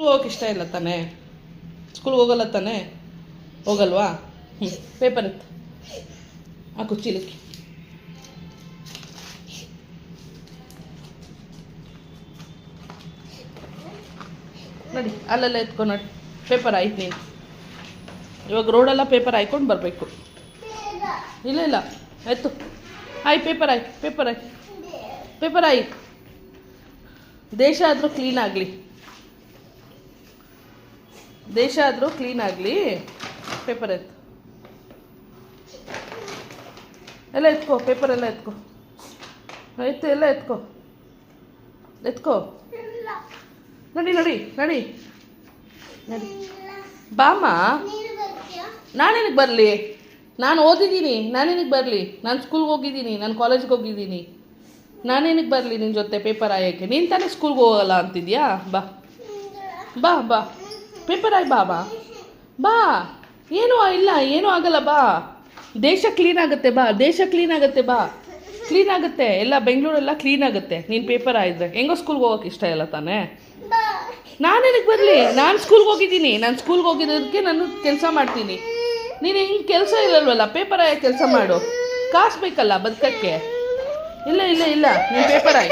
ಹೋಗಕ್ಕೆ ಇಷ್ಟ ಇಲ್ಲ ತಾನೇ? ಸ್ಕೂಲ್ಗೆ ಹೋಗಲ್ಲ ತಾನೇ? ಹೋಗಲ್ವಾ? ಪೇಪರ್ ಇತ್ತು ಹಾಕು ಚೀಲಕ್ಕೆ. ನೋಡಿ ಅಲ್ಲೆಲ್ಲ ಎತ್ಕೊ ನೋಡಿ, ಪೇಪರ್ ಆಯ್ತು ನೀನು. ಇವಾಗ ರೋಡೆಲ್ಲ ಪೇಪರ್ ಹಾಯ್ಕೊಂಡು ಬರಬೇಕು. ಇಲ್ಲ ಇಲ್ಲ ಆಯಿತು, ಆಯ್ತು ಪೇಪರ್ ಆಯ್ತು, ಪೇಪರ್ ಆಯ್ತು, ಪೇಪರ್ ಆಯ್ತು. ದೇಶ ಆದರೂ ಕ್ಲೀನ್ ಆಗಲಿ, ದೇಶ ಆದರೂ ಕ್ಲೀನ್ ಆಗಲಿ. ಪೇಪರ್ ಎತ್ತು, ಎಲ್ಲ ಎತ್ಕೋ, ಪೇಪರ್ ಎಲ್ಲ ಎತ್ಕೋ, ಆಯ್ತು ಎಲ್ಲ ಎತ್ಕೋ, ಎತ್ಕೋ. ನಡಿ ನಡಿ ನಡಿ ನಡಿ, ಬಾಮ್ಮ. ನಾನೇನಕ್ಕೆ ಬರಲಿ? ನಾನು ಓದಿದ್ದೀನಿ, ನಾನೇನಕ್ಕೆ ಬರಲಿ? ನಾನು ಸ್ಕೂಲ್ಗೆ ಹೋಗಿದ್ದೀನಿ, ನಾನು ಕಾಲೇಜ್ಗೆ ಹೋಗಿದ್ದೀನಿ, ನಾನೇನಕ್ಕೆ ಬರಲಿ ನಿನ್ನ ಜೊತೆ ಪೇಪರ್ ಆಯೋಕ್ಕೆ? ನೀನು ತಾನೇ ಸ್ಕೂಲ್ಗೆ ಹೋಗಲ್ಲ ಅಂತಿದ್ಯಾ? ಬಾ ಬಾ ಬಾ, ಪೇಪರ್ ಆಯ್, ಬಾ ಬಾ ಬಾ. ಏನೂ ಇಲ್ಲ, ಏನೂ ಆಗಲ್ಲ, ಬಾ. ದೇಶ ಕ್ಲೀನ್ ಆಗುತ್ತೆ, ಬಾ. ದೇಶ ಕ್ಲೀನ್ ಆಗುತ್ತೆ, ಬಾ. ಕ್ಲೀನ್ ಆಗುತ್ತೆ, ಎಲ್ಲ ಬೆಂಗಳೂರೆಲ್ಲ ಕ್ಲೀನ್ ಆಗುತ್ತೆ ನೀನು ಪೇಪರ್ ಆಯಿದ್ರೆ. ಹೆಂಗೋ ಸ್ಕೂಲ್ಗೆ ಹೋಗೋಕೆ ಇಷ್ಟ ಇಲ್ಲ ತಾನೇ? ನಾನೇನಕ್ಕೆ ಬರಲಿ? ನಾನು ಸ್ಕೂಲ್ಗೆ ಹೋಗಿದ್ದೀನಿ, ನಾನು ಸ್ಕೂಲ್ಗೆ ಹೋಗಿದ್ದಕ್ಕೆ ನಾನು ಕೆಲಸ ಮಾಡ್ತೀನಿ. ನೀನು ಹಿಂಗೆ ಕೆಲಸ ಇರಲ್ವಲ್ಲ, ಪೇಪರ್ ಆಯೋ ಕೆಲಸ ಮಾಡು. ಕಾಸು ಬೇಕಲ್ಲ ಬದುಕಕ್ಕೆ. ಇಲ್ಲ ಇಲ್ಲ ಇಲ್ಲ, ನೀನು ಪೇಪರ್ ಆಯ್.